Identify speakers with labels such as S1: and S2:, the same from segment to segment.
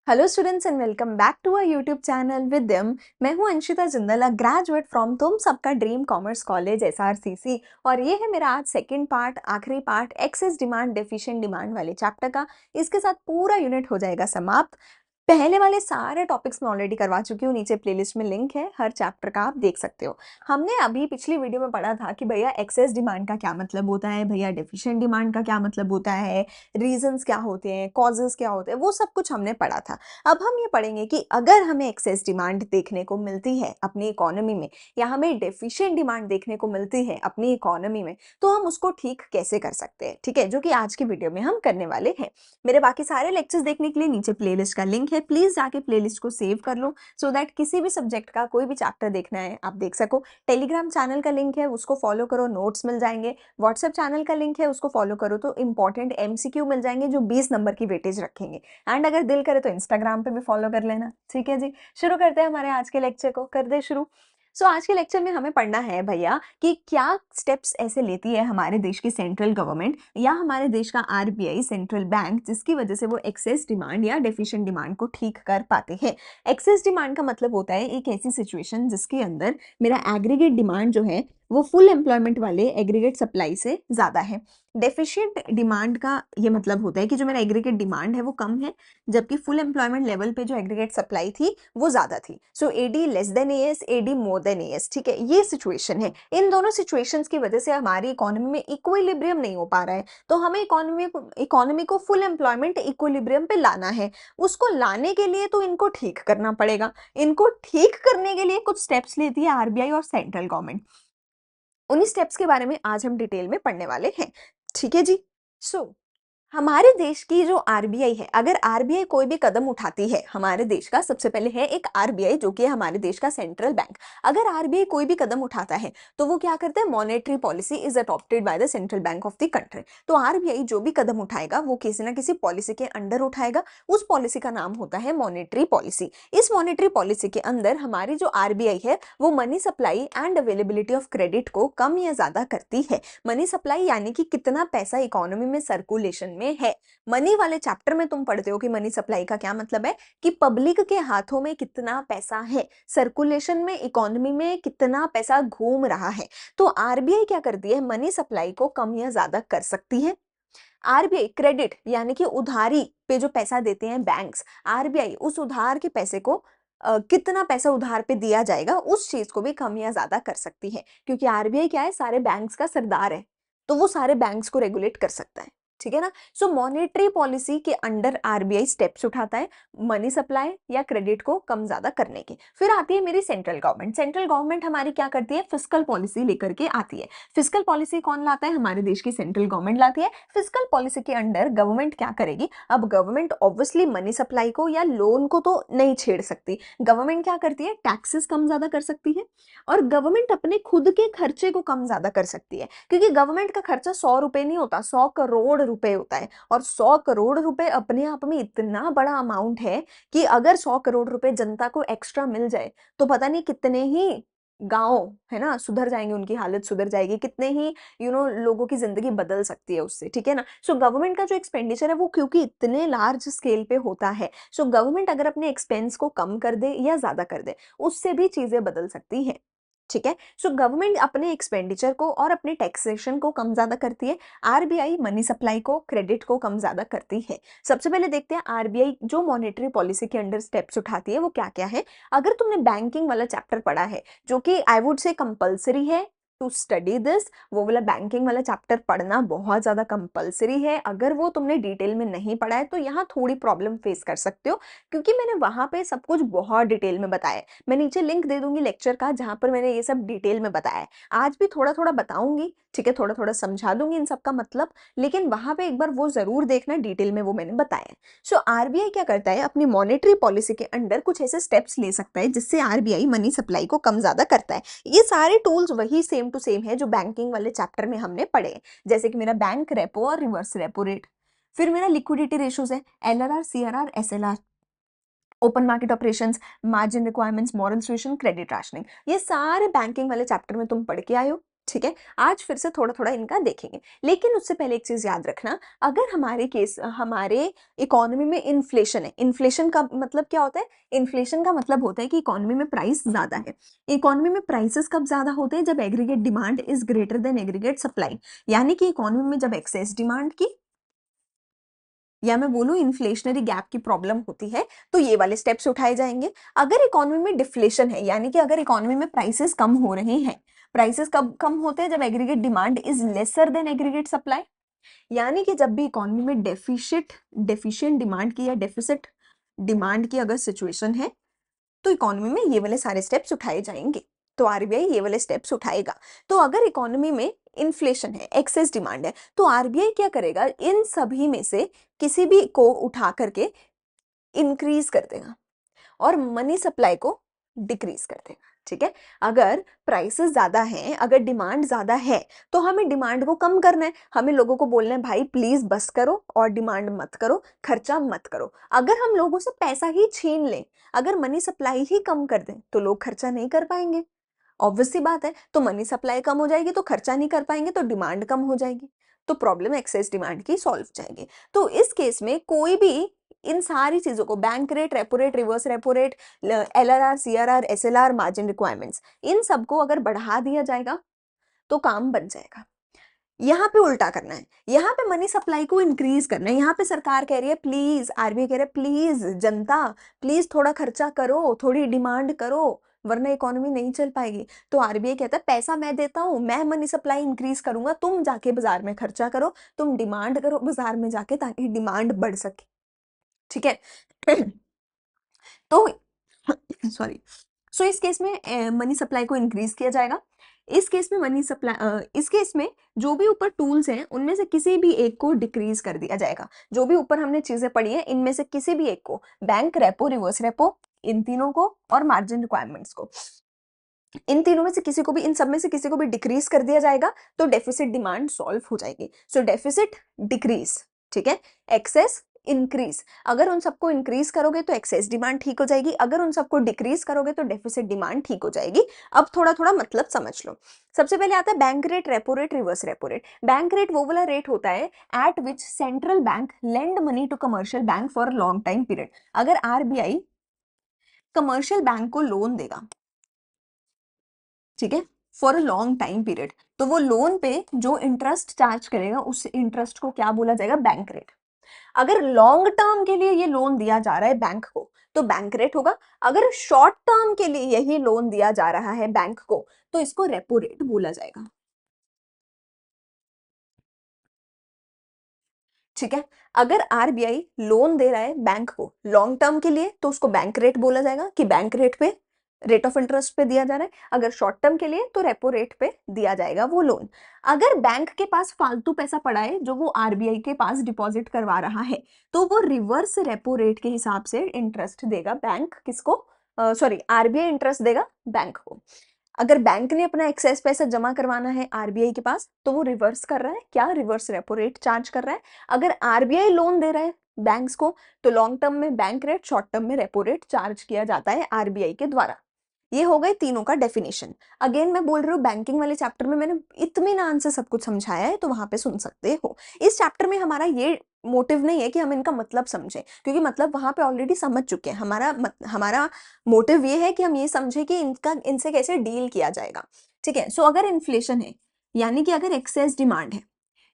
S1: Hello students and welcome back to our YouTube channel Vidyam. मैं हूं Anshita Jindal, graduate from तुम सबका ड्रीम कॉमर्स कॉलेज एसआरसीसी। और ये है मेरा आज सेकंड पार्ट, आखिरी part excess demand deficient demand वाले चैप्टर का। इसके साथ पूरा यूनिट हो जाएगा समाप्त। पहले वाले सारे टॉपिक्स मैं ऑलरेडी करवा चुकी हूँ, नीचे प्लेलिस्ट में लिंक है, हर चैप्टर का आप देख सकते हो। हमने अभी पिछली वीडियो में पढ़ा था कि भैया एक्सेस डिमांड का क्या मतलब होता है, भैया डेफिशिएंट डिमांड का क्या मतलब होता है, रीजंस क्या होते हैं, कॉजेस क्या होते हैं, वो सब कुछ हमने पढ़ा था। अब हम ये पढ़ेंगे कि अगर हमें एक्सेस डिमांड देखने को मिलती है अपनी इकोनॉमी में, या हमें डेफिशिएंट डिमांड देखने को मिलती है अपनी इकोनॉमी में, तो हम उसको ठीक कैसे कर सकते हैं। ठीक है, जो कि आज की वीडियो में हम करने वाले हैं। मेरे बाकी सारे लेक्चर्स देखने के लिए नीचे प्लेलिस्ट का लिंक है, प्लीज जाके प्लेलिस्ट को सेव कर लो सो दैट किसी भी सब्जेक्ट का कोई भी चैप्टर देखना है आप देख सको। टेलीग्राम चैनल का लिंक है, उसको फॉलो करो, नोट्स मिल जाएंगे। व्हाट्सएप चैनल का लिंक है, उसको फॉलो करो तो इंपॉर्टेंट एमसीक्यू मिल जाएंगे जो 20 नंबर की वेटेज रखेंगे। एंड अगर दिल करे तो इंस्टाग्राम पे भी फॉलो कर लेना। ठीक है जी, शुरू करते हैं हमारे आज के लेक्चर को, कर दे शुरू। आज के लेक्चर में हमें पढ़ना है भैया कि क्या स्टेप्स ऐसे लेती है हमारे देश की सेंट्रल गवर्नमेंट या हमारे देश का आरबीआई सेंट्रल बैंक, जिसकी वजह से वो एक्सेस डिमांड या डेफिशिएंट डिमांड को ठीक कर पाते हैं। एक्सेस डिमांड का मतलब होता है एक ऐसी सिचुएशन जिसके अंदर मेरा एग्रीगेट डिमांड जो है वो फुल एम्प्लॉयमेंट वाले एग्रीगेट सप्लाई से ज्यादा है। डेफिशिएंट डिमांड का ये मतलब होता है कि जो मेरा एग्रीगेट डिमांड है वो कम है, जबकि फुल एम्प्लॉयमेंट लेवल पे जो एग्रीगेट सप्लाई थी वो ज्यादा थी। So AD less than AS, AD more than AS. ठीक है, ये सिचुएशन है। इन दोनों सिचुएशंस की वजह से हमारी इकोनॉमी में इक्विलिब्रियम नहीं हो पा रहा है, तो हमें इकोनॉमी को फुल एम्प्लॉयमेंट इक्विलिब्रियम पे लाना है। उसको लाने के लिए तो इनको ठीक करना पड़ेगा। इनको ठीक करने के लिए कुछ स्टेप्स लेती है आरबीआई और सेंट्रल गवर्नमेंट। उन्हीं स्टेप्स के बारे में आज हम डिटेल में पढ़ने वाले हैं। ठीक है जी। हमारे देश की जो आरबीआई है, अगर आरबीआई कोई भी कदम उठाती है हमारे देश का, सबसे पहले है एक आरबीआई जो कि है हमारे देश का सेंट्रल बैंक। अगर आरबीआई कोई भी कदम उठाता है तो वो क्या करता है, monetary policy is adopted by the central bank of the country. तो आरबीआई जो भी कदम उठाएगा वो किसी ना किसी पॉलिसी के अंडर उठाएगा। उस पॉलिसी का नाम होता है मॉनेटरी पॉलिसी। इस मॉनेटरी पॉलिसी के अंदर हमारी जो आरबीआई है वो money supply and availability of credit को कम या ज्यादा करती है। मनी सप्लाई यानी कि कितना पैसा इकोनॉमी में सर्कुलेशन में है। मनी वाले चैप्टर में तुम पढ़ते हो कि मनी सप्लाई का क्या मतलब है, कि पब्लिक के हाथों में कितना पैसा है, सर्कुलेशन में, इकोनॉमी में कितना पैसा घूम रहा है। तो आरबीआई क्या करती है, मनी सप्लाई को कम या ज्यादा कर सकती है। आरबीआई क्रेडिट यानी कि उधारी पे जो पैसा देते हैं बैंक्स, आरबीआई उस उधार के पैसे को कितना पैसा उधार पे दिया जाएगा उस चीज को भी कम या ज्यादा कर सकती है, क्योंकि आरबीआई क्या है, सारे बैंक्स का सरदार है, तो वो सारे बैंक्स को रेगुलेट कर सकता है। ठीक है ना। मॉनेटरी पॉलिसी के अंडर आरबीआई स्टेप्स उठाता है मनी सप्लाई या क्रेडिट को कम ज्यादा करने के। फिर आती है मेरी सेंट्रल गवर्नमेंट। सेंट्रल गवर्नमेंट हमारी क्या करती है, फिस्कल पॉलिसी लेकर के आती है। फिस्कल पॉलिसी कौन लाता है, हमारे देश की सेंट्रल गवर्नमेंट लाती है। फिस्कल पॉलिसी के अंडर गवर्नमेंट क्या करेगी, अब गवर्नमेंट ऑब्वियसली मनी सप्लाई को या लोन को तो नहीं छेड़ सकती। गवर्नमेंट क्या करती है, टैक्सेस कम ज्यादा कर सकती है, और गवर्नमेंट अपने खुद के खर्चे को कम ज्यादा कर सकती है, क्योंकि गवर्नमेंट का खर्चा 100 रुपए नहीं होता, 100 करोड़ रुपए होता है। और 100 करोड़ रुपए अपने आप में इतना बड़ा अमाउंट है कि अगर 100 करोड़ रुपए जनता को एक्स्ट्रा मिल जाए तो पता नहीं कितने ही गांव है ना सुधर जाएंगे, उनकी हालत सुधर जाएगी, कितने ही लोगों की जिंदगी बदल सकती है उससे। ठीक है ना। गवर्नमेंट का जो एक्सपेंडिचर है वो क्योंकि इतने लार्ज स्केल पे होता है, गवर्नमेंट अगर अपने एक्सपेंस को कम कर दे या ज्यादा कर दे उससे भी चीजें बदल सकती हैं। ठीक है। गवर्नमेंट अपने एक्सपेंडिचर को और अपने टैक्सेशन को कम ज्यादा करती है, आरबीआई मनी सप्लाई को, क्रेडिट को कम ज्यादा करती है। सबसे पहले देखते हैं आरबीआई जो मॉनेटरी पॉलिसी के अंडर स्टेप्स उठाती है वो क्या क्या है। अगर तुमने बैंकिंग वाला चैप्टर पढ़ा है, जो कि आई वुड से कंपलसरी है टू स्टडी दिस, वो वाला बैंकिंग वाला चैप्टर पढ़ना बहुत ज्यादा कंपलसरी है। अगर वो तुमने डिटेल में नहीं पढ़ा है तो यहाँ थोड़ी प्रॉब्लम फेस कर सकते हो, क्योंकि मैंने वहां पे सब कुछ बहुत डिटेल में बताया है। मैं नीचे लिंक दे दूंगी लेक्चर का जहां पर मैंने ये सब डिटेल में बताया है। आज भी थोड़ा थोड़ा बताऊंगी, ठीक है, थोड़ा थोड़ा समझा दूंगी इन सब का मतलब, लेकिन वहां पे एक बार वो जरूर देखना डिटेल में, वो मैंने बताया है। आरबीआई क्या करता है, अपनी मॉनेटरी पॉलिसी के अंडर कुछ ऐसे स्टेप्स ले सकता है जिससे आरबीआई मनी सप्लाई को कम ज्यादा करता है। ये सारे टूल्स वही सेम टू सेम है जो बैंकिंग वाले चैप्टर में हमने पढ़े हैं। जैसे कि मेरा बैंक रेपो और रिवर्स रेपो रेट, फिर मेरा लिक्विडिटी रेशोज है, LRR, CRR, SLR, open market operations, margin requirements, moral suasion, credit rationing. ये सारे बैंकिंग वाले चैप्टर में तुम पढ़ के आए हो। ठीक है, आज फिर से थोड़ा-थोड़ा इनका देखेंगे। लेकिन उससे पहले एक चीज़ याद रखना, अगर हमारे इकोनॉमी में इन्फ्लेशन है, इन्फ्लेशन का मतलब क्या होता है? इन्फ्लेशन का मतलब होता है कि इकोनॉमी में प्राइस ज़्यादा है। इकोनॉमी में प्राइसेस कब ज़्यादा होते हैं? जब aggregate demand is greater than aggregate supply, यानी कि इकोनॉमी में जब एक्सेस डिमांड की या मैं बोलूँ इन्फ्लेशनरी गैप की प्रॉब्लम होती है, तो ये वाले स्टेप्स उठाए जाएँगे। अगर इकोनॉमी में डिफ्लेशन है, यानी कि अगर इकोनॉमी में प्राइसेस कम हो रहे हैं, प्राइसेस कब कम होते हैं? जब aggregate demand is lesser than aggregate supply, यानी कि जब भी इकोनॉमी में डेफिशिएंट डिमांड की या डेफिसिट डिमांड की अगर सिचुएशन है, तो इकोनॉमी में ये वाले सारे स्टेप्स उठाए जाएंगे। तो आरबीआई ये वाले स्टेप्स उठाएगा। तो अगर इकोनॉमी में इन्फ्लेशन है, एक्सेस डिमांड है, तो आरबीआई क्या करेगा? इन सभी में से किसी भी को उठा करके इंक्रीज कर देगा और मनी सप्लाई को डिक्रीज कर देगा। ठीक है, अगर प्राइसेस ज्यादा हैं, अगर डिमांड ज्यादा है, तो हमें डिमांड को कम करना है। हमें लोगों को बोलना है भाई प्लीज बस करो और डिमांड मत करो, खर्चा मत करो। अगर हम लोगों से पैसा ही छीन लें, अगर मनी सप्लाई ही कम कर दें, तो लोग खर्चा नहीं कर पाएंगे। ऑब्वियस सी बात है, तो मनी सप्लाई कम हो जाएगी तो खर्चा नहीं कर पाएंगे, तो डिमांड कम हो जाएगी, तो प्रॉब्लम एक्सेस डिमांड की सॉल्व हो जाएगी। तो इस केस में कोई भी इन सारी चीजों को, bank rate, repo rate, reverse repo rate, LRR, CRR, SLR, margin requirements, इन सबको अगर बढ़ा दिया जाएगा तो काम बन जाएगा। यहाँ पे उल्टा करना है, यहाँ पे मनी सप्लाई को इंक्रीज करना है। यहाँ पे सरकार कह रही है प्लीज, आरबीआई कह रहा है प्लीज जनता, प्लीज थोड़ा खर्चा करो, थोड़ी डिमांड करो, वरना इकोनॉमी नहीं चल पाएगी। तो आरबीआई कहता है पैसा मैं देता हूं, मैं मनी सप्लाई इंक्रीज करूंगा, तुम जाके बाजार में खर्चा करो, तुम डिमांड करो बाजार में जाके, ताकि डिमांड बढ़ सके। ठीक है। तो सॉरी, सो इस केस में मनी सप्लाई को इंक्रीज किया जाएगा। इस केस में इस केस में जो भी ऊपर टूल्स हैं उनमें से किसी भी एक को डिक्रीज कर दिया जाएगा। जो भी ऊपर हमने चीजें पढ़ी हैं इनमें से किसी भी एक को, बैंक, रेपो, रिवर्स रेपो, इन तीनों को और मार्जिन रिक्वायरमेंट्स को, इन तीनों में से किसी को भी, इन सब में से किसी को भी डिक्रीज कर दिया जाएगा, तो डेफिसिट डिमांड सॉल्व हो जाएगी। सो डेफिसिट डिक्रीज, ठीक है, एक्सेस इंक्रीज। अगर उन सबको इंक्रीज करोगे तो एक्सेस डिमांड ठीक हो जाएगी, अगर उन सबको डिक्रीज करोगे तो डेफिसिट डिमांड ठीक हो जाएगी। अब थोड़ा थोड़ा मतलब समझ लो। सबसे पहले आता है bank rate, repo rate, reverse repo rate. Bank rate वो वाला रेट होता है at which central bank lend money to commercial bank for long time period. अगर आरबीआई कमर्शियल बैंक को लोन देगा, ठीक है, for a long time period, तो वो लोन पे जो इंटरेस्ट चार्ज करेगा उस इंटरेस्ट को क्या बोला जाएगा? Bank rate. अगर लॉन्ग टर्म के लिए ये लोन दिया जा रहा है बैंक को, तो बैंक रेट होगा। अगर शॉर्ट टर्म के लिए यही लोन दिया जा रहा है बैंक को, तो इसको रेपो रेट बोला जाएगा। ठीक है, अगर आरबीआई लोन दे रहा है बैंक को लॉन्ग टर्म के लिए, तो उसको बैंक रेट बोला जाएगा कि बैंक रेट पे, रेट ऑफ इंटरेस्ट पे दिया जा रहा है। अगर शॉर्ट टर्म के लिए तो रेपो रेट पे दिया जाएगा वो लोन। अगर बैंक के पास फालतू पैसा पड़ा है जो वो आरबीआई के पास डिपॉजिट करवा रहा है, तो वो रिवर्स रेपो रेट के हिसाब से इंटरेस्ट देगा बैंक किसको? सॉरी, आरबीआई इंटरेस्ट देगा बैंक को। अगर बैंक ने अपना एक्सेस पैसा जमा करवाना है आरबीआई के पास, तो वो रिवर्स कर रहा है, क्या? रिवर्स रेपो रेट चार्ज कर रहा है। अगर आरबीआई लोन दे रहा है बैंक्स को, तो लॉन्ग टर्म में बैंक रेट, शॉर्ट टर्म में रेपो रेट चार्ज किया जाता है आरबीआई के द्वारा। ये हो गए तीनों का डेफिनेशन। अगेन मैं बोल रही हूँ, बैंकिंग वाले चैप्टर में मैंने इत्मीनान से सब कुछ समझाया है, तो वहां पे सुन सकते हो। इस चैप्टर में हमारा ये मोटिव नहीं है कि हम इनका मतलब समझें, क्योंकि मतलब वहां पे ऑलरेडी समझ चुके हैं। हमारा मोटिव ये है कि हम ये समझे कि इनसे कैसे डील किया जाएगा। ठीक है, सो अगर इन्फ्लेशन है, यानी कि अगर एक्सेस डिमांड है,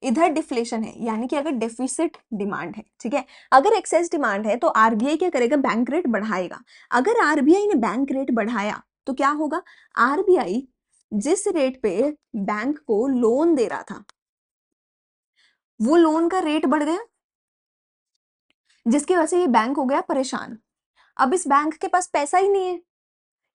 S1: इधर डिफ्लेशन है, यानी कि अगर डेफिसिट डिमांड है, ठीक है, अगर एक्सेस डिमांड है, तो आरबीआई क्या करेगा? बैंक रेट बढ़ाएगा। अगर आरबीआई ने बैंक रेट बढ़ाया तो क्या होगा? आरबीआई जिस रेट पे बैंक को लोन दे रहा था, वो लोन का रेट बढ़ गया, जिसकी वजह से ये बैंक हो गया परेशान। अब इस बैंक के पास पैसा ही नहीं है।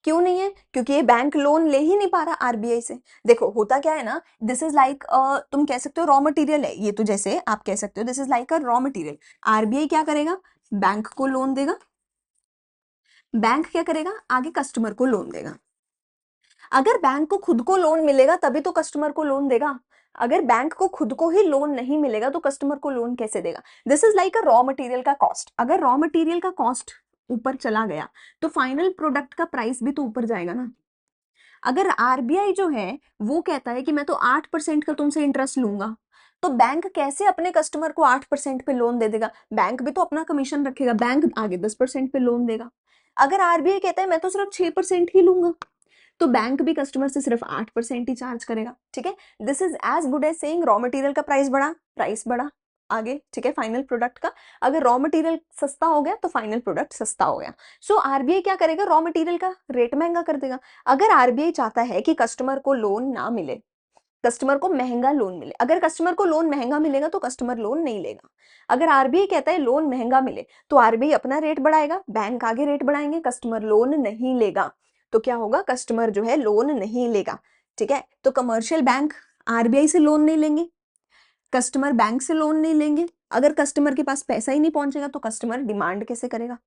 S1: क्यों नहीं है? क्योंकि ये बैंक लोन ले ही नहीं पा रहा आरबीआई से। देखो होता क्या है ना, दिस इज लाइक, तुम कह सकते हो रॉ मटेरियल है ये, तो जैसे आप कह सकते हो this is like a raw material. RBI क्या करेगा? बैंक को लोन देगा, बैंक क्या करेगा? आगे कस्टमर को लोन देगा। अगर बैंक को खुद को लोन मिलेगा तभी तो कस्टमर को लोन देगा। अगर बैंक को खुद को ही लोन नहीं मिलेगा तो कस्टमर को लोन कैसे देगा? This is like a raw material का कॉस्ट। अगर रॉ मटेरियल का कॉस्ट ऊपर चला गया, तो फाइनल प्रोडक्ट का प्राइस भी तो ऊपर जाएगा ना। अगर आरबीआई जो है वो कहता है कि मैं तो 8% का तुमसे इंटरेस्ट लूंगा, तो बैंक कैसे अपने कस्टमर को 8% पे लोन दे देगा? बैंक भी तो अपना कमीशन रखेगा, बैंक आगे 10% पे लोन देगा। अगर आरबीआई कहता है मैं तो सिर्फ 6% ही लूंगा, तो बैंक भी कस्टमर से सिर्फ 8% ही चार्ज करेगा। ठीक है, this is as good as saying raw material का प्राइस बढ़ा आगे। ठीक है, फाइनल प्रोडक्ट का अगर रॉ मटेरियल सस्ता हो गया तो फाइनल प्रोडक्ट सस्ता हो गया। सो आरबीआई क्या करेगा? रॉ मटेरियल का रेट महंगा कर देगा। अगर आरबीआई चाहता है कि कस्टमर को लोन ना मिले, कस्टमर को महंगा लोन मिले, अगर कस्टमर को लोन महंगा मिलेगा तो कस्टमर लोन नहीं लेगा। अगर आरबीआई कहता है लोन महंगा मिले, तो आरबीआई अपना रेट बढ़ाएगा, बैंक आगे रेट बढ़ाएंगे, कस्टमर लोन नहीं लेगा। तो क्या होगा? कस्टमर जो है लोन नहीं लेगा। ठीक है, तो कमर्शियल बैंक आरबीआई से लोन नहीं लेंगे, कस्टमर बैंक से लोन नहीं लेंगे। अगर कस्टमर के पास पैसा ही नहीं पहुंचेगा तो कस्टमर डिमांड कैसे करेगा?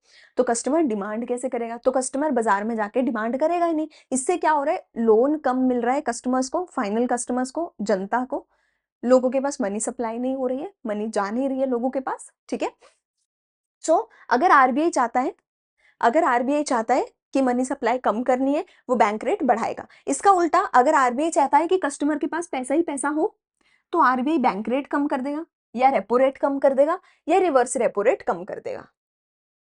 S1: तो कस्टमर बाजार में जाके डिमांड करेगा ही नहीं। इससे क्या हो रहा है? लोन कम मिल रहा है कस्टमर्स को, फाइनल कस्टमर्स को, जनता को। लोगों के पास मनी सप्लाई नहीं हो रही है, मनी जा नहीं रही है लोगों के पास। ठीक है, सो अगर आरबीआई चाहता है कि मनी सप्लाई कम करनी है, वो बैंक रेट बढ़ाएगा। इसका उल्टा, अगर आरबीआई चाहता है कि कस्टमर के पास पैसा ही पैसा हो, तो आरबीआई बैंक रेट कम कर देगा, या रेपो रेट कम कर देगा, या रिवर्स रेपो रेट कम कर देगा।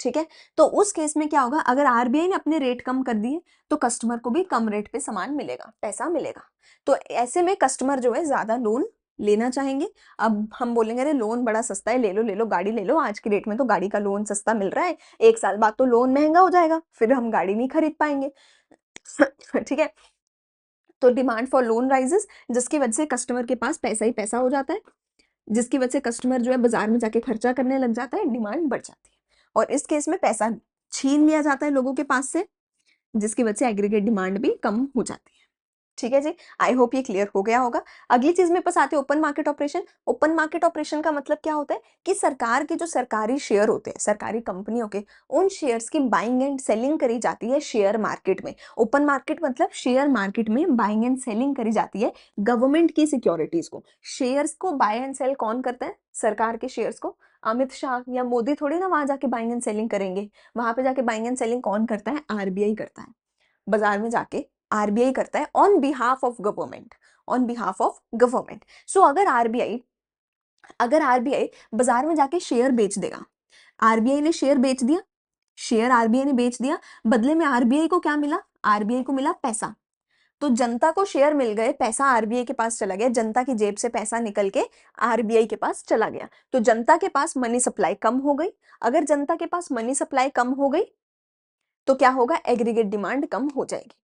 S1: ठीक है, तो उस केस में क्या होगा? अगर आरबीआई ने अपने रेट कम कर दिए तो कस्टमर को भी कम रेट पे सामान मिलेगा, पैसा मिलेगा। तो ऐसे में कस्टमर जो है ज्यादा लोन लेना चाहेंगे। अब हम बोलेंगे अरे लोन बड़ा सस्ता है, ले लो गाड़ी ले लो, आज की डेट में तो गाड़ी का लोन सस्ता मिल रहा है, 1 साल बाद तो लोन महंगा हो जाएगा, फिर हम गाड़ी नहीं खरीद पाएंगे। ठीक है, तो डिमांड फॉर लोन राइजेस, जिसकी वजह से कस्टमर के पास पैसा ही पैसा हो जाता है, जिसकी वजह से कस्टमर जो है बाजार में जाके खर्चा करने लग जाता है, डिमांड बढ़ जाती है, और इस केस में पैसा छीन लिया जाता है लोगों के पास से, जिसकी वजह से एग्रीगेट डिमांड भी कम हो जाती है। ठीक है जी, आई होप ये क्लियर हो गया होगा। अगली चीज में पास आते हैं open market operation. Open market operation का मतलब क्या होता है कि सरकार के जो सरकारी शेयर होते हैं, सरकारी कंपनियों के, उन शेयर्स की बाइंग एंड सेलिंग करी जाती है शेयर मार्केट में। ओपन मार्केट मतलब शेयर मार्केट में बाइंग एंड सेलिंग करी जाती है गवर्नमेंट की सिक्योरिटीज को। शेयर्स को बाय एंड सेल कौन करता है? सरकार के शेयर्स को अमित शाह या मोदी थोड़ी ना वहां जाके बाइंग एंड सेलिंग करेंगे। वहां पे जाके बाइंग एंड सेलिंग कौन करता है? आरबीआई करता है। बाजार में जाके आरबीआई करता है ऑन बिहाफ ऑफ गवर्नमेंट, सो अगर आरबीआई बाजार में जाके शेयर बेच देगा, आरबीआई ने शेयर बेच दिया, बदले में आरबीआई को क्या मिला? आरबीआई को मिला पैसा। तो जनता को शेयर मिल गए, पैसा आरबीआई के पास चला गया, जनता की जेब से पैसा निकल के आरबीआई के पास चला गया, तो जनता के पास मनी सप्लाई कम हो गई। अगर जनता के पास मनी सप्लाई कम हो गई तो क्या होगा? एग्रीगेट डिमांड कम हो जाएगी।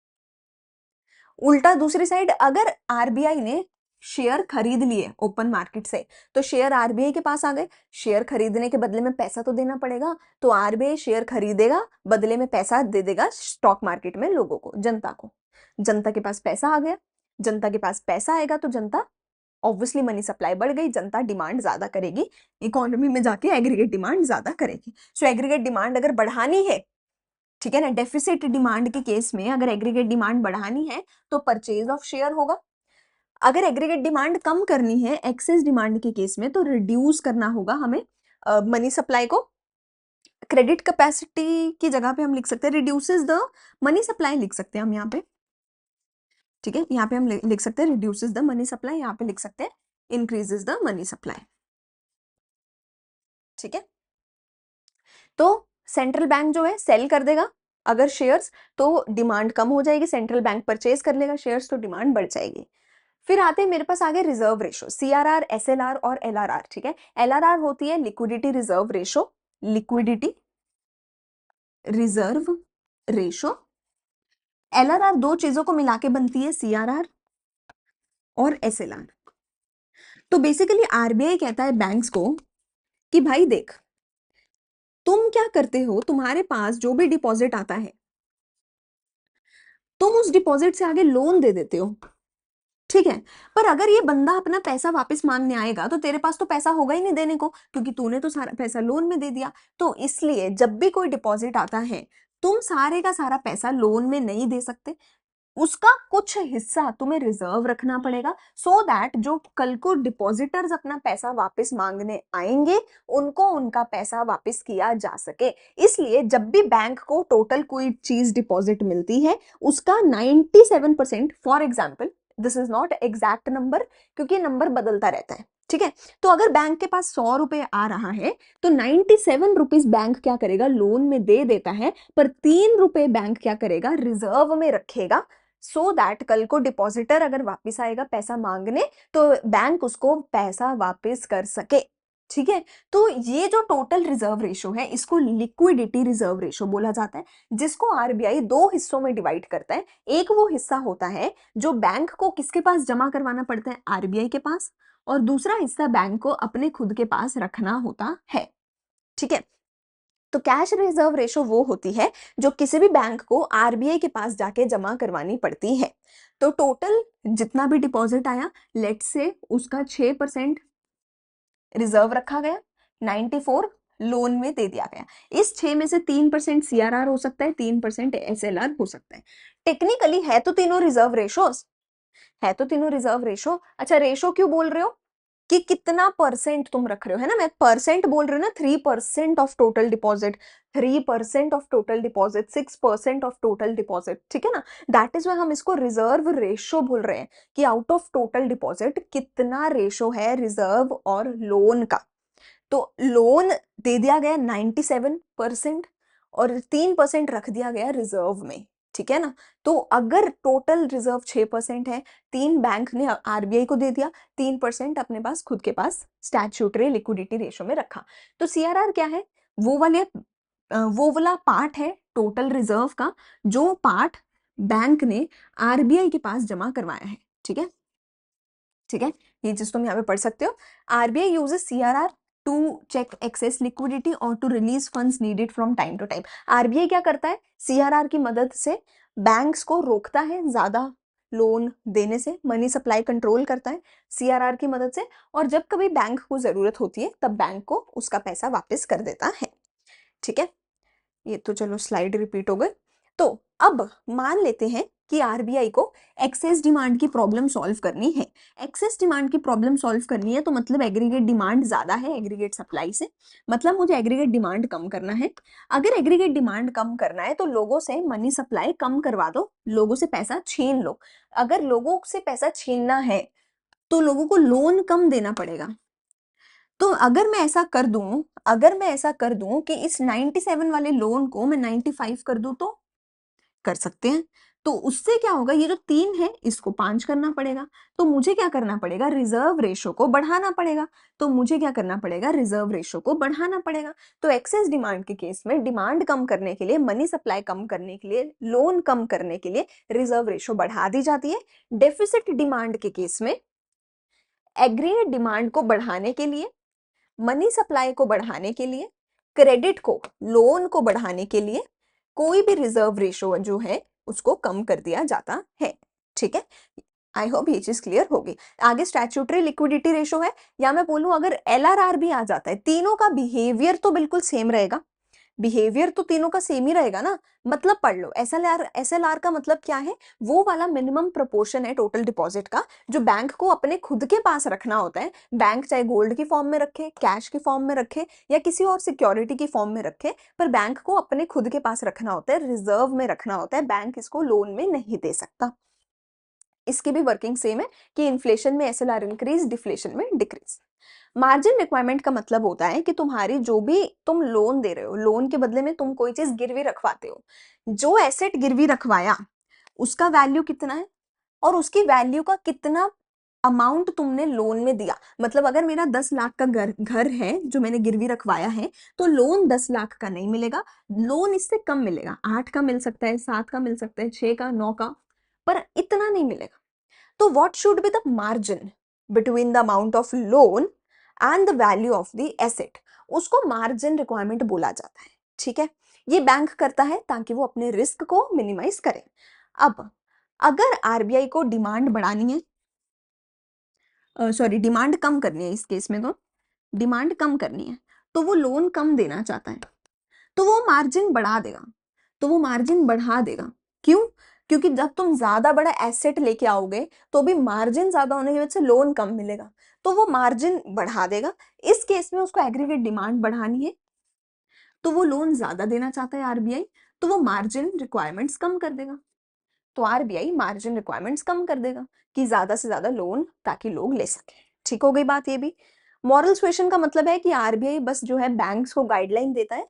S1: उल्टा दूसरी साइड, अगर आरबीआई ने शेयर खरीद लिए ओपन मार्केट से, तो शेयर आरबीआई के पास आ गए, शेयर खरीदने के बदले में पैसा तो देना पड़ेगा, तो आरबीआई शेयर खरीदेगा, बदले में पैसा दे देगा स्टॉक मार्केट में लोगों को, जनता को। जनता के पास पैसा आ गया, जनता के पास पैसा आएगा तो जनता ऑब्वियसली मनी सप्लाई बढ़ गई, जनता डिमांड ज्यादा करेगी, इकोनॉमी में जाके एग्रीगेट डिमांड ज्यादा करेगी। सो एग्रीगेट डिमांड अगर बढ़ानी है, ठीक है ना, डेफिसिट डिमांड के केस में अगर एग्रीगेट डिमांड बढ़ानी है तो परचेज ऑफ शेयर होगा। अगर एग्रीगेट डिमांड कम करनी है एक्सेस डिमांड के केस में, तो रिड्यूस करना होगा हमें मनी सप्लाई को। क्रेडिट कैपेसिटी की जगह पे हम लिख सकते हैं रिड्यूसेस द मनी सप्लाई, लिख सकते हैं हम यहाँ पे। ठीक है, यहाँ पे हम लिख सकते हैं रिड्यूसेस द मनी सप्लाई, यहाँ पे लिख सकते हैं इंक्रीजेस द मनी सप्लाई। ठीक है, तो सेंट्रल बैंक जो है सेल कर देगा अगर शेयर्स, तो डिमांड कम हो जाएगी, सेंट्रल बैंक परचेज कर लेगा शेयर्स, तो डिमांड बढ़ जाएगी। फिर आते हैं मेरे पास आगे रिजर्व रेशो, सीआरआर, एसएलआर और एलआरआर। ठीक है, एलआरआर होती है liquidity reserve ratio, liquidity reserve ratio. LRR दो चीजों को मिला के बनती है, सीआरआर और एसएलआर। तो बेसिकली आरबीआई कहता है बैंक्स को कि भाई देख, तुम क्या करते हो, तुम्हारे पास जो भी डिपॉजिट आता है तुम उस डिपॉजिट से आगे लोन दे देते हो, ठीक है, पर अगर ये बंदा अपना पैसा वापस मांगने आएगा तो तेरे पास तो पैसा होगा ही नहीं देने को, क्योंकि तूने तो सारा पैसा लोन में दे दिया। तो इसलिए जब भी कोई डिपॉजिट आता है, तुम सारे का सारा पैसा लोन में नहीं दे सकते, उसका कुछ हिस्सा तुम्हें रिजर्व रखना पड़ेगा, सो दैट जो कल को डिपॉजिटर्स अपना पैसा वापस मांगने आएंगे उनको उनका पैसा वापस किया जा सके। इसलिए जब भी बैंक को टोटल कोई चीज डिपॉजिट मिलती है उसका 97%, for example this is not exact number क्योंकि नंबर बदलता रहता है, ठीक है, तो अगर बैंक के पास 100 रुपए आ रहा है तो 97 रुपीज बैंक क्या करेगा, लोन में दे देता है, पर 3 रुपए बैंक क्या करेगा, रिजर्व में रखेगा, सो दैट कल को डिपॉजिटर अगर वापस आएगा पैसा मांगने तो बैंक उसको पैसा वापस कर सके। ठीक है, तो ये जो टोटल रिजर्व रेशो है इसको लिक्विडिटी रिजर्व रेशो बोला जाता है, जिसको आरबीआई दो हिस्सों में डिवाइड करता है। एक वो हिस्सा होता है जो बैंक को किसके पास जमा करवाना पड़ता है, आरबीआई के पास, और दूसरा हिस्सा बैंक को अपने खुद के पास रखना होता है। ठीक है, तो कैश रिजर्व रेशो वो होती है जो किसी भी बैंक को आरबीआई के पास जाके जमा करवानी पड़ती है। तो टोटल जितना भी डिपॉजिट आया, लेट से उसका 6% रिजर्व रखा गया, 94 लोन में दे दिया गया। इस 6 में से 3% सीआरआर हो सकता है, 3% एसएलआर हो सकता है। टेक्निकली है तो तीनों रिजर्व रेशोस, है तो तीनों रिजर्व रेशो। अच्छा, रेशो क्यों बोल रहे हो कि कितना परसेंट तुम रख रहे हो, है ना, मैं परसेंट बोल रही हूँ ना, 3% of total deposit, 3% of total deposit, 6% of total deposit, ठीक है ना, दैट इज वाई हम इसको रिजर्व रेशो बोल रहे हैं कि आउट ऑफ टोटल डिपॉजिट कितना रेशो है रिजर्व और लोन का। तो लोन दे दिया गया 97% और 3% रख दिया गया रिजर्व में, ठीक है ना। तो अगर टोटल रिजर्व 6% है, 3 बैंक ने आरबीआई को दे दिया, 3% अपने पास खुद के पास स्टैट्यूटरी लिक्विडिटी रेशो में रखा। तो सीआरआर क्या है, वो वाला पार्ट है टोटल रिजर्व का जो पार्ट बैंक ने आरबीआई के पास जमा करवाया है। ठीक है, ठीक है, ये चीज तुम यहाँ पे पढ़ सकते हो। RBI uses CRR to check excess liquidity और to release funds needed from time to time. RBI क्या करता है, सीआरआर की मदद से बैंक्स को रोकता है ज्यादा लोन देने से, मनी सप्लाई कंट्रोल करता है सीआरआर की मदद से, और जब कभी बैंक को जरूरत होती है तब बैंक को उसका पैसा वापस कर देता है। ठीक है, ये तो चलो स्लाइड रिपीट हो गए। तो अब मान लेते हैं कि आरबीआई को एक्सेस डिमांड की प्रॉब्लम सॉल्व करनी है। एक्सेस डिमांड की प्रॉब्लम सॉल्व करनी है तो मतलब एग्रीगेट डिमांड ज्यादा है एग्रीगेट सप्लाई से, मतलब मुझे एग्रीगेट डिमांड कम करना है। अगर एग्रीगेट डिमांड कम करना है तो लोगों से मनी सप्लाई कम करवा दो, लोगों से पैसा छीन लो। अगर लोगों से पैसा छीनना है तो लोगों को लोन कम देना पड़ेगा। तो अगर मैं ऐसा कर दूं कि इस 97 वाले लोन को मैं 95 कर दूं तो कर सकते हैं। तो उससे क्या होगा, ये जो 3 है इसको 5 करना पड़ेगा, तो मुझे क्या करना पड़ेगा, रिजर्व रेशो को बढ़ाना पड़ेगा। तो मुझे क्या करना पड़ेगा, रिजर्व रेशो को बढ़ाना पड़ेगा। तो एक्सेस डिमांड के केस में डिमांड कम करने के लिए, मनी सप्लाई कम करने के लिए, लोन कम करने के लिए रिजर्व रेशो बढ़ा दी जाती है। डेफिसिट डिमांड के केस में एग्रीगेट डिमांड को बढ़ाने के लिए, मनी सप्लाई को बढ़ाने के लिए, क्रेडिट को, लोन को बढ़ाने के लिए कोई भी रिजर्व रेशो जो है उसको कम कर दिया जाता है। ठीक है, आई होप ये चीज क्लियर होगी। आगे स्टैट्यूटरी लिक्विडिटी रेशो है, या मैं बोलूं अगर एलआरआर भी आ जाता है, तीनों का बिहेवियर तो बिल्कुल सेम रहेगा, बिहेवियर तो तीनों का सेम ही रहेगा ना। मतलब पढ़ लो, एसएलआर का मतलब क्या है, वो वाला मिनिमम प्रोपोर्शन है टोटल डिपॉजिट का जो बैंक को अपने खुद के पास रखना होता है। बैंक चाहे गोल्ड की फॉर्म में रखे, कैश की फॉर्म में रखे या किसी और सिक्योरिटी की फॉर्म में रखे, पर बैंक को अपने खुद के पास रखना होता है, रिजर्व में रखना होता है, बैंक इसको लोन में नहीं दे सकता। इसकी भी वर्किंग सेम है कि इन्फ्लेशन में एसएलआर इंक्रीज, डिफ्लेशन में डिक्रीज। मार्जिन रिक्वायरमेंट का मतलब होता है कि तुम्हारी जो भी तुम लोन दे रहे हो, लोन के बदले में तुम कोई चीज गिरवी रखवाते हो, जो एसेट गिरवी रखवाया उसका वैल्यू कितना है और उसकी वैल्यू का कितना अमाउंट तुमने लोन में दिया। मतलब अगर मेरा 10 लाख का घर है जो मैंने गिरवी रखवाया है, तो लोन 10 लाख का नहीं मिलेगा, लोन इससे कम मिलेगा, 8 का मिल सकता है, 7 का मिल सकता है, 6 का, 9 का, पर इतना नहीं मिलेगा। तो what should be the margin between the amount of loan and the value of the asset, उसको मार्जिन रिक्वायरमेंट बोला जाता है। ठीक है, ये बैंक करता है ताकि वो अपने रिस्क को मिनिमाइज करे। अब अगर आरबीआई को डिमांड बढ़ानी है, सॉरी डिमांड कम करनी है, इस केस में तो डिमांड कम करनी है, तो वो लोन कम देना चाहता है, तो वो मार्जिन बढ़ा देगा, तो वो मार्जिन बढ़ा देगा। क्यों, क्योंकि जब तुम ज्यादा बड़ा एसेट लेके आओगे तो भी मार्जिन ज्यादा होने की वजह से लोन कम मिलेगा, तो वो मार्जिन बढ़ा देगा। इस केस में उसको एग्रीगेट डिमांड बढ़ानी है, तो वो लोन ज्यादा देना चाहता है आरबीआई, तो वो मार्जिन रिक्वायरमेंट्स कम कर देगा। तो आरबीआई मार्जिन रिक्वायरमेंट्स कम कर देगा कि ज्यादा से ज्यादा लोन ताकि लोग ले सके। ठीक हो गई बात ये भी। मॉरल सुएशन का मतलब है कि आरबीआई बस जो है बैंक्स को गाइडलाइन देता है।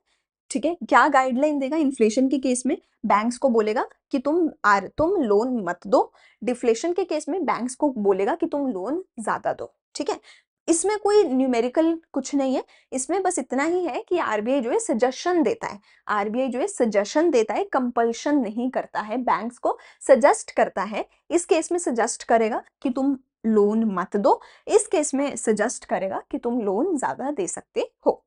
S1: ठीक है, क्या गाइडलाइन देगा इन्फ्लेशन के केस में? बैंक्स को बोलेगा कि तुम लोन मत दो। डिफ्लेशन के केस में बैंक्स को बोलेगा कि तुम लोन ज्यादा दो। ठीक है, इसमें कोई न्यूमेरिकल कुछ नहीं है, इसमें बस इतना ही है कि आरबीआई जो है सजेशन देता है। आरबीआई जो है सजेशन देता है, कंपल्शन नहीं करता है, बैंक्स को सजेस्ट करता है। इस केस में सजेस्ट करेगा कि तुम लोन मत दो, इस केस में सजेस्ट करेगा कि तुम लोन ज्यादा दे सकते हो।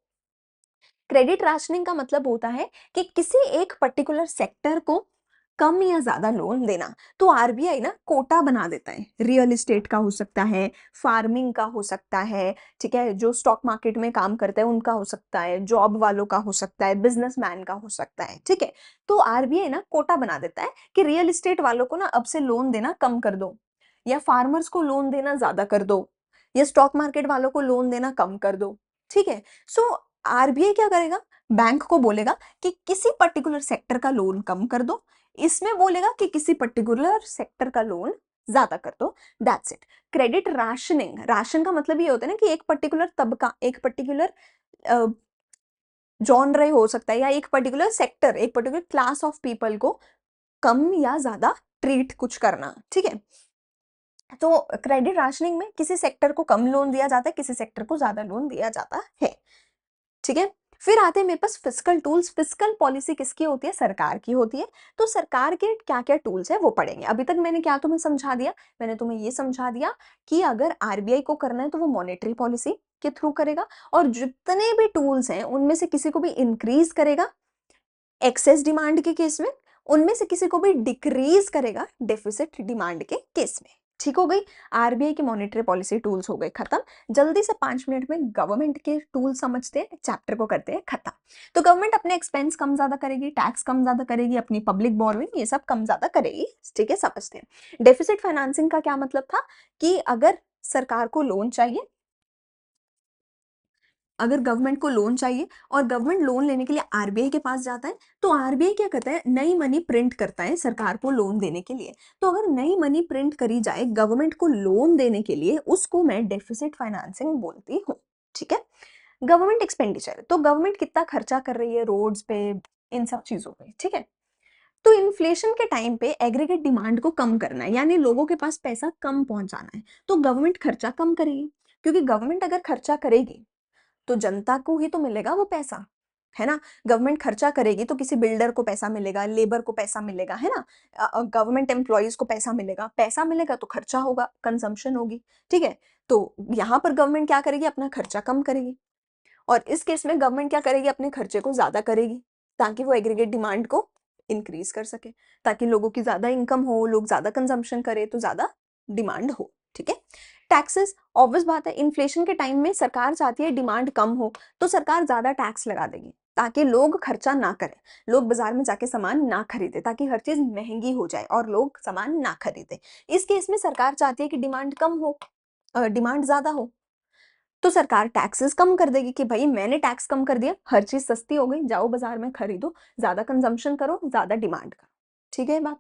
S1: क्रेडिट राशनिंग का मतलब होता है कि किसी एक पर्टिकुलर सेक्टर को कम या ज्यादा लोन देना। तो आरबीआई ना कोटा बना देता है, रियल एस्टेट का हो सकता है, फार्मिंग का हो सकता है, ठीक है, जो स्टॉक मार्केट में काम करते हैं उनका हो सकता है, जॉब वालों का हो सकता है, बिजनेसमैन का हो सकता है। ठीक है, तो आरबीआई ना कोटा बना देता है कि रियल एस्टेट वालों को ना अब से लोन देना कम कर दो, या फार्मर्स को लोन देना ज्यादा कर दो, या स्टॉक मार्केट वालों को लोन देना कम कर दो। ठीक है, सो आरबीआई क्या करेगा? बैंक को बोलेगा कि किसी पर्टिकुलर सेक्टर का लोन कम कर दो, इसमें बोलेगा कि किसी पर्टिकुलर सेक्टर का लोन ज्यादा कर दो। That's it. Credit rationing, ration का मतलब ये होता है ना कि एक पर्टिकुलर तबका, एक पर्टिकुलर जॉनर हो सकता है, या एक पर्टिकुलर सेक्टर, एक पर्टिकुलर क्लास ऑफ पीपल को कम या ज्यादा ट्रीट कुछ करना। ठीक है, तो क्रेडिट राशनिंग में किसी सेक्टर को कम लोन दिया जाता है, किसी सेक्टर को ज्यादा लोन दिया जाता है। ठीक है, फिर आते हैं मेरे पास फिस्कल टूल्स। फिस्कल पॉलिसी किसकी होती है? सरकार की होती है। तो सरकार के क्या क्या टूल्स है वो पढ़ेंगे। अभी तक मैंने क्या तुम्हें समझा दिया? मैंने तुम्हें ये समझा दिया कि अगर आरबीआई को करना है तो वो मॉनेटरी पॉलिसी के थ्रू करेगा, और जितने भी टूल्स हैं उनमें से किसी को भी इंक्रीज करेगा एक्सेस डिमांड के केस में, उनमें से किसी को भी डिक्रीज करेगा डेफिसिट डिमांड के केस में। ठीक हो गई, आरबीआई के मॉनेटरी पॉलिसी टूल्स हो गए खत्म। जल्दी से 5 मिनट में गवर्नमेंट के टूल समझते हैं, चैप्टर को करते हैं खत्म। तो गवर्नमेंट अपने एक्सपेंस कम ज्यादा करेगी, टैक्स कम ज्यादा करेगी, अपनी पब्लिक बोरोइंग ये सब कम ज्यादा करेगी। ठीक है, समझते हैं। डेफिसिट फाइनेंसिंग का क्या मतलब था कि अगर सरकार को लोन चाहिए, अगर गवर्नमेंट को लोन चाहिए और गवर्नमेंट लोन लेने के लिए आरबीआई के पास जाता है, तो आरबीआई क्या करता है? नई मनी प्रिंट करता है सरकार को लोन देने के लिए। तो अगर नई मनी प्रिंट करी जाए गवर्नमेंट को लोन देने के लिए, उसको मैं डेफिसिट फाइनेंसिंग बोलती हूँ। ठीक है, गवर्नमेंट एक्सपेंडिचर, तो गवर्नमेंट कितना खर्चा कर रही है रोड्स पे, इन सब चीजों पे। ठीक है, तो इन्फ्लेशन के टाइम पे एग्रीगेट डिमांड को कम करना है, यानी लोगों के पास पैसा कम पहुंचाना है, तो गवर्नमेंट खर्चा कम करेगी। क्योंकि गवर्नमेंट अगर खर्चा करेगी तो जनता को ही तो मिलेगा वो पैसा, है ना। गवर्नमेंट खर्चा करेगी तो किसी बिल्डर को पैसा मिलेगा, लेबर को पैसा मिलेगा, है ना, गवर्नमेंट एम्प्लॉयज को पैसा मिलेगा। पैसा मिलेगा तो खर्चा होगा, कंजम्पशन होगी। ठीक है, तो यहाँ पर गवर्नमेंट क्या करेगी? अपना खर्चा कम करेगी, और इस केस में गवर्नमेंट क्या करेगी? अपने खर्चे को ज्यादा करेगी, ताकि वो एग्रीगेट डिमांड को इंक्रीज कर सके, ताकि लोगों की ज्यादा इनकम हो, लोग ज्यादा कंजम्पशन करे तो ज्यादा डिमांड हो। ठीक है, टैक्सेस, ऑब्वियस बात है, इन्फ्लेशन के टाइम में सरकार चाहती है डिमांड कम हो, तो सरकार ज्यादा टैक्स लगा देगी ताकि लोग खर्चा ना करें, लोग बाजार में जाके सामान ना खरीदे, ताकि हर चीज महंगी हो जाए और लोग सामान ना खरीदे। इस केस में सरकार चाहती है कि डिमांड कम हो, डिमांड ज्यादा हो, तो सरकार टैक्सेस कम कर देगी कि भाई मैंने टैक्स कम कर दिया, हर चीज सस्ती हो गई, जाओ बाजार में खरीदो, ज्यादा कंजम्पशन करो, ज्यादा डिमांड करो। ठीक है बात।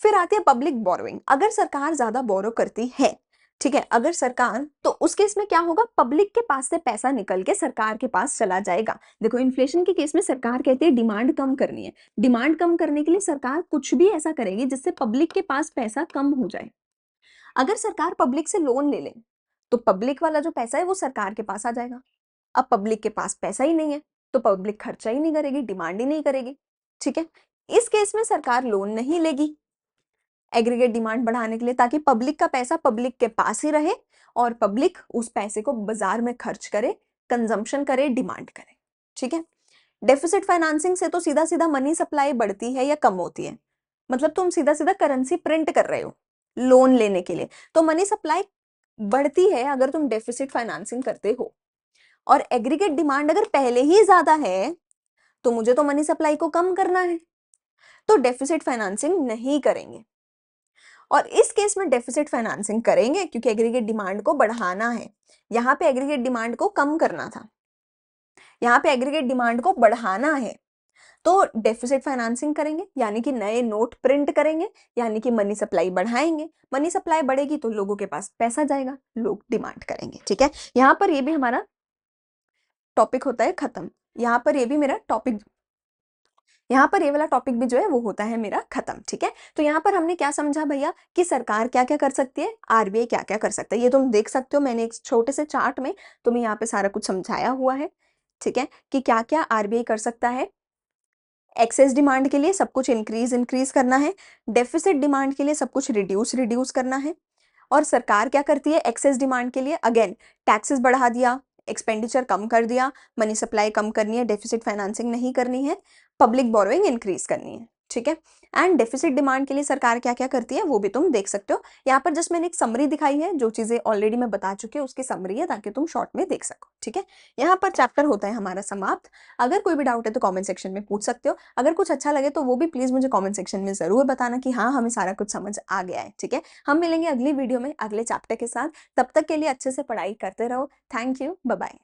S1: फिर आती है पब्लिक बोरोइंग। अगर सरकार ज्यादा बोरो करती है, ठीक है, अगर सरकार, तो उस केस में क्या होगा? पब्लिक के पास से पैसा निकल के सरकार के पास चला जाएगा। देखो इन्फ्लेशन के केस में सरकार कहती है डिमांड कम करनी है, डिमांड कम करने के लिए सरकार कुछ भी ऐसा करेगी जिससे पब्लिक के पास पैसा कम हो जाए। अगर सरकार पब्लिक से लोन ले ले, तो पब्लिक वाला जो पैसा है वो सरकार के पास आ जाएगा। अब पब्लिक के पास पैसा ही नहीं है, तो पब्लिक खर्चा ही नहीं करेगी, डिमांड ही नहीं करेगी। ठीक है, इस केस में सरकार लोन नहीं लेगी एग्रीगेट डिमांड बढ़ाने के लिए, ताकि पब्लिक का पैसा पब्लिक के पास ही रहे और पब्लिक उस पैसे को बाजार में खर्च करे, कंजम्पशन करे, डिमांड करे। ठीक है, डेफिसिट फाइनेंसिंग से तो सीधा सीधा मनी सप्लाई बढ़ती है या कम होती है? मतलब तुम सीधा सीधा करेंसी प्रिंट कर रहे हो लोन लेने के लिए, तो मनी सप्लाई बढ़ती है अगर तुम डेफिसिट फाइनेंसिंग करते हो। और एग्रीगेट डिमांड अगर पहले ही ज्यादा है, तो मुझे तो मनी सप्लाई को कम करना है, तो डेफिसिट फाइनेंसिंग नहीं करेंगे। और इस केस में डेफिसिट फाइनेंसिंग करेंगे क्योंकि एग्रीगेट डिमांड को बढ़ाना है। यहाँ पे एग्रीगेट डिमांड को कम करना था, यहाँ पे एग्रीगेट डिमांड को बढ़ाना है। तो डेफिसिट फाइनेंसिंग करेंगे यानी कि नए नोट प्रिंट करेंगे, यानी कि मनी सप्लाई बढ़ाएंगे। मनी सप्लाई बढ़ेगी तो लोगों के पास पैसा जाएगा, लोग डिमांड करेंगे। ठीक है, यहाँ पर ये भी हमारा टॉपिक होता है खत्म। यहाँ पर ये भी मेरा टॉपिक, यहाँ पर ये वाला टॉपिक भी जो है वो होता है मेरा खत्म। ठीक है, तो यहाँ पर हमने क्या समझा भैया कि सरकार क्या क्या कर सकती है, आरबीआई क्या क्या कर सकता है। ये तुम देख सकते हो, मैंने एक छोटे से चार्ट में तुम्हें यहाँ पे सारा कुछ समझाया हुआ है। ठीक है, कि क्या क्या आरबीआई कर सकता है। एक्सेस डिमांड के लिए सब कुछ इंक्रीज करना है, डेफिसिट डिमांड के लिए सब कुछ रिड्यूस करना है। और सरकार क्या करती है एक्सेस डिमांड के लिए, अगेन टैक्सेस बढ़ा दिया, एक्सपेंडिचर कम कर दिया, मनी सप्लाई कम करनी है, डेफिसिट फाइनेंसिंग नहीं करनी है, पब्लिक बोरोइंग इंक्रीज करनी है। ठीक है, एंड डेफिसिट डिमांड के लिए सरकार क्या क्या करती है वो भी तुम देख सकते हो। यहाँ पर जस्ट मैंने एक समरी दिखाई है, जो चीजें ऑलरेडी मैं बता चुकी हूँ उसकी समरी है, ताकि तुम शॉर्ट में देख सको। ठीक है, यहाँ पर चैप्टर होता है हमारा समाप्त। अगर कोई भी डाउट है तो कमेंट सेक्शन में पूछ सकते हो। अगर कुछ अच्छा लगे तो वो भी प्लीज मुझे कमेंट सेक्शन में जरूर बताना कि हाँ हमें सारा कुछ समझ आ गया है। ठीक है, हम मिलेंगे अगली वीडियो में अगले चैप्टर के साथ। तब तक के लिए अच्छे से पढ़ाई करते रहो। Thank you, bye bye.